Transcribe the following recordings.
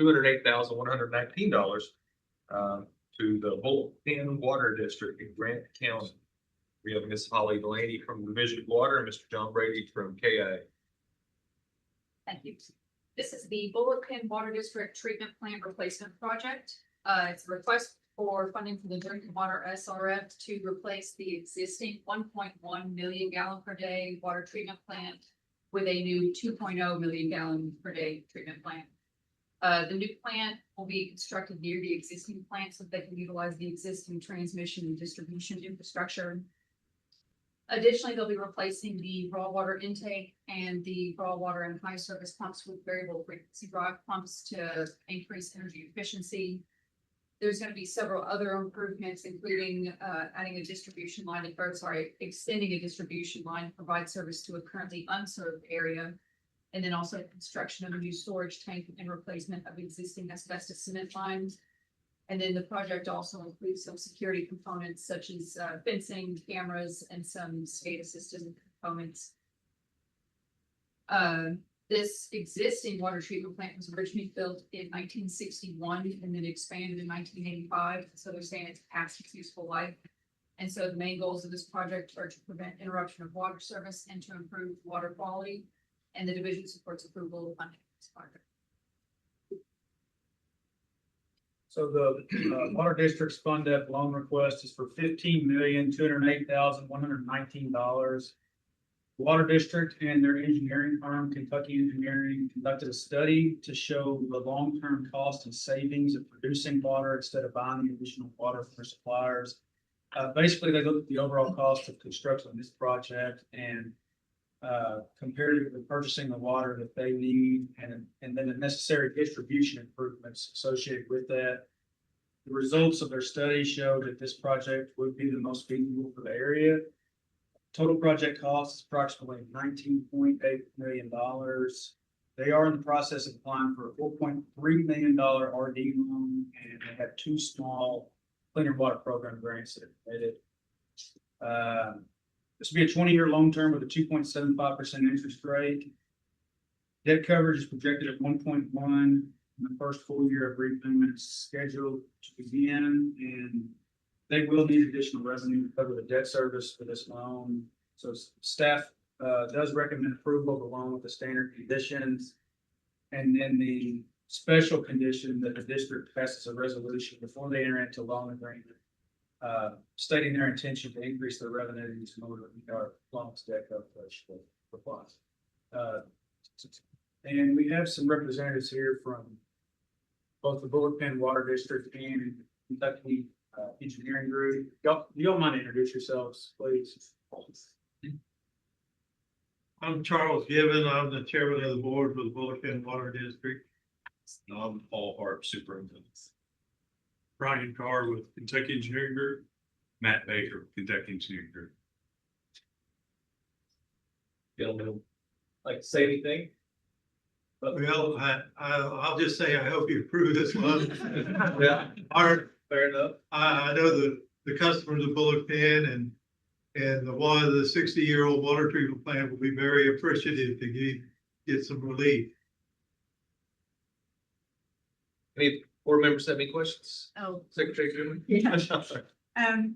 $208,119 to the Bullpen Water District in Grant County. We have Ms. Holly Delaney from Division of Water and Mr. John Brady from KA. Thank you. This is the Bullet Water District Treatment Plant Replacement Project. It's a request for funding for the drinking water SRF to replace the existing 1.1 million gallon per day water treatment plant with a new 2.0 million gallon per day treatment plant. The new plant will be constructed near the existing plant so they can utilize the existing transmission and distribution infrastructure. Additionally, they'll be replacing the raw water intake and the raw water and high service pumps with variable frequency drive pumps to increase energy efficiency. There's going to be several other improvements, including adding a distribution line, extending a distribution line to provide service to a currently unserved area. And then also construction of a new storage tank and replacement of existing asbestos cement lines. And then the project also includes some security components such as fencing, cameras, and some skate assistant components. This existing water treatment plant was originally built in 1961 and then expanded in 1985. So they're saying it's past its useful life. And so the main goals of this project are to prevent interruption of water service and to improve water quality. And the division supports approval of funding this project. So the water district's fund up loan request is for $15,208,119. The water district and their engineering firm, Kentucky Engineering, conducted a study to show the long-term cost and savings of producing water instead of buying additional water from their suppliers. Basically, they looked at the overall cost of construction of this project and compared it with purchasing the water that they need and then the necessary distribution improvements associated with that. The results of their study show that this project would be the most feasible for the area. Total project cost is approximately $19.8 million. They are in the process of applying for a $4.3 million RD loan, and they have two small cleaner water program grants that are committed. This will be a 20-year loan term with a 2.75% interest rate. Debt coverage is projected at 1.1 in the first full year of repayments scheduled to begin, and they will need additional revenue to cover the debt service for this loan. So staff does recommend approval of the loan with the standard conditions, and then the special condition that the district passes a resolution before they enter into loan agreement, stating their intention to increase their revenues in order to meet our loan's debt coverage requirements. And we have some representatives here from both the Bullpen Water District and Kentucky Engineering Group. Y'all mind introduce yourselves, please? I'm Charles Gibbon. I'm the chairman of the board for the Bullpen Water District. I'm Paul Hart, superintendent. Brian Carr with Kentucky Engineering Group. Matt Baker, Kentucky Engineering Group. Gentlemen, like to say anything? Well, I'll just say I hope you approve this one. Yeah, fair enough. I know the customers of Bullpen and the 60-year-old water treatment plant will be very appreciative to get some relief. Any board members have any questions? Oh, Secretary Goodwin? yeah.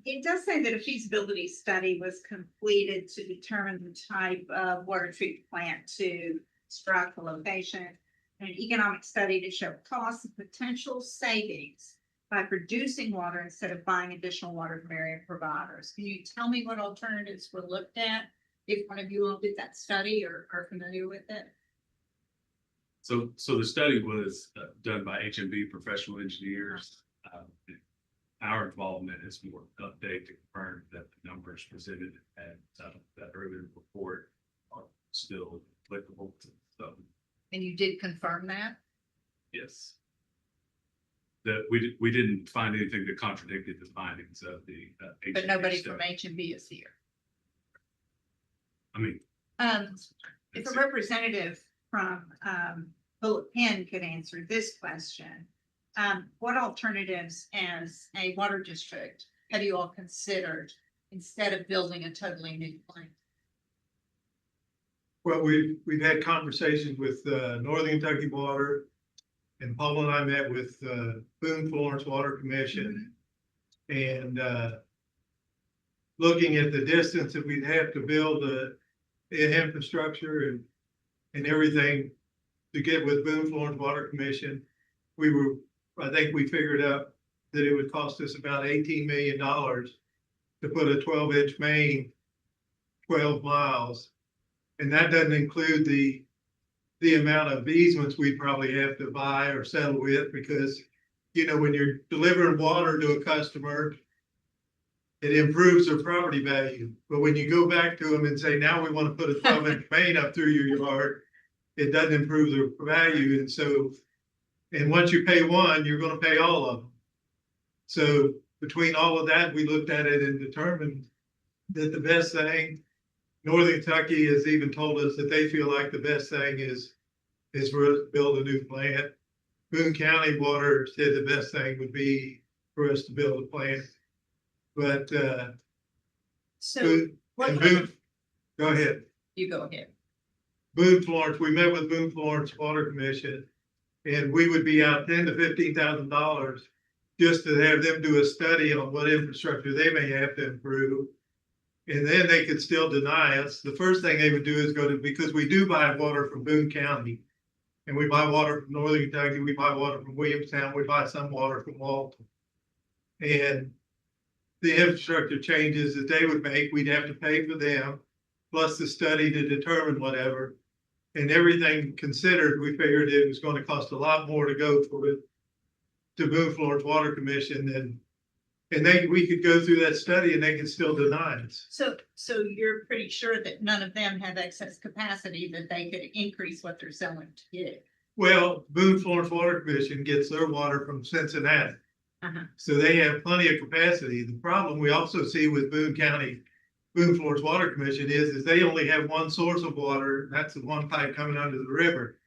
It does say that a feasibility study was completed to determine the type of water treatment plant to strike the location, and an economic study to show costs and potential savings by producing water instead of buying additional water from area providers. Can you tell me what alternatives were looked at? If one of you all did that study or are familiar with it? So the study was done by HMB professional engineers. Our involvement is more update to confirm that the numbers presented at that earlier report are still applicable. So, And you did confirm that? yes. That we didn't find anything that contradicted the findings of the HMB But nobody study. from HMB is here. I mean, If a representative from Bullet Pen could answer this question, what alternatives as a water district have you all considered instead of building a totally new plant? Well, we've had conversations with Northern Kentucky Water, And Paul and I met with, Boone Florence Water Commission. And, looking at the distance that we'd have to build the infrastructure and everything to get with Boone Florence Water Commission, I think we figured out that it would cost us about $18 million to put a 12-inch main 12 miles. And that doesn't include the amount of easements we'd probably have to buy or settle with, because, you know, when you're delivering water to a customer, it improves their property value. But when you go back to them and say, now we want to put a 12-inch main up through your yard, it doesn't improve their value. And so, and once you pay one, you're going to pay all of them. So between all of that, we looked at it and determined that the best thing, Northern Kentucky has even told us that they feel like the best thing is for us to build a new plant. Boone County Water said the best thing would be for us to build a plant. But, So Boone, what and kind Boone, of, go ahead. you go ahead. Boone Florence, we met with Boone Florence Water Commission, and we would be out $10,000 to $15,000 just to have them do a study on what infrastructure they may have to improve. And then they could still deny us. The first thing they would do is go to, because we do buy water from Boone County, and we buy water from Northern Kentucky, we buy water from Williamstown, we buy some water from Walton. And the infrastructure changes that they would make, we'd have to pay for them, plus the study to determine whatever. And everything considered, we figured it was going to cost a lot more to go for it to Boone Florence Water Commission than, and we could go through that study and they could still deny us. So you're pretty sure that none of them have excess capacity that they could increase what they're selling to you? Well, Boone Florence Water Commission gets their water from Cincinnati. Uh-huh. So they have plenty of capacity. The problem we also see with Boone Florence Water Commission is they only have one source of water. And that's the one pipe coming under the river.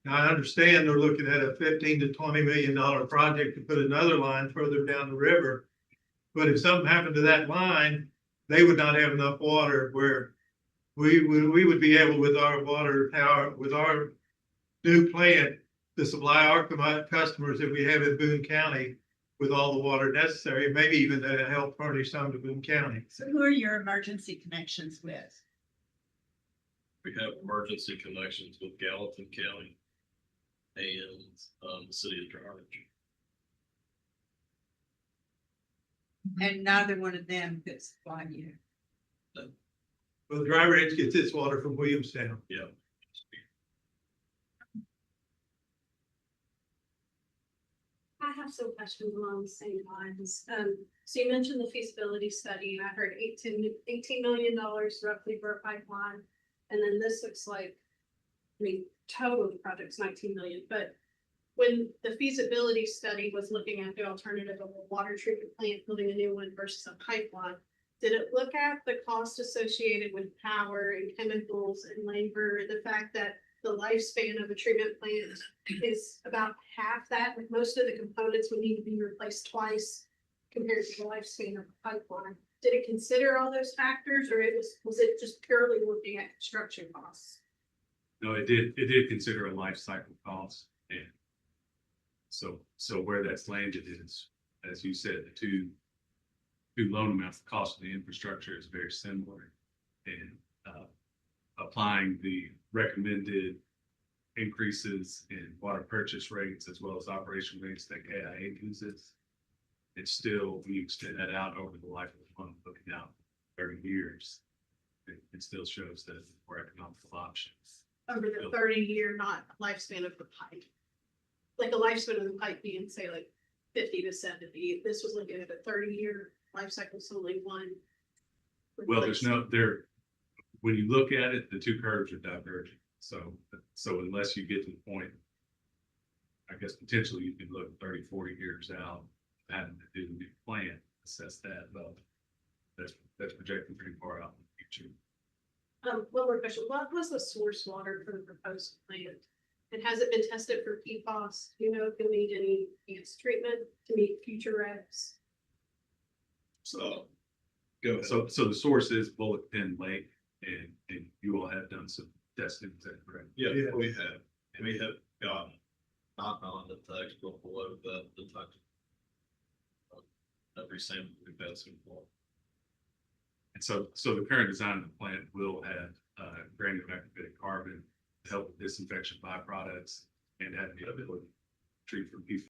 Now, I understand they're looking at a $15 to $20 million project to put another line further down the river. But if something happened to that line, they would not have enough water where we would be able, with our water tower, with our new plant, to supply our customers that we have in Boone County with all the water necessary, maybe even to help furnish some to Boone County. So who are your emergency connections with? We have emergency connections with Gallatin County and the city of Dry Ridge. And neither one of them could supply you. Well, Dry Ridge gets its water from Williamstown. Yeah. I have some questions along the same lines. So you mentioned the feasibility study, and I heard $18 million roughly for a pipeline. And then this looks like, I mean, total of the project's 19 million, but when the feasibility study was looking at the alternative of a water treatment plant, building a new one versus a pipeline, did it look at the cost associated with power and chemicals and labor, the fact that the lifespan of a treatment plant is about half that, like most of the components would need to be replaced twice compared to the lifespan of a pipeline? Did it consider all those factors, or was it just purely looking at construction costs? No, it did consider a life cycle cost, and so where that's landed is, as you said, the two loan amounts, the cost of the infrastructure is very similar, and applying the recommended increases in water purchase rates as well as operation rates that KIA uses, it's still, when you extend that out over the life of the fund, looking out 30 years, it still shows that it's a more economical option. Over the 30-year, not lifespan of the pipe. Like a lifespan of the pipe being, say, like 50 to 70. This was looking at a 30-year life cycle, so only one. Well, there's no, when you look at it, the two curves are diverging. So unless you get to the point, I guess potentially you can look 30, 40 years out, having to do a new plan, assess that, but that's projecting pretty far out in the future. One more question. What was the source water for the proposed plant? And has it been tested for PFAS? Do you know if you'll need any enhanced treatment to meet future regs? So, go ahead. So the source is Bullet Pin Lake, and you all have done some testing, is that correct? Yeah, Yeah. we have gotten not on the text, but below the text. Every sample we've had so far. And so the current design of the plant will have granular activated carbon to help with disinfection byproducts and have the ability to treat for PFAS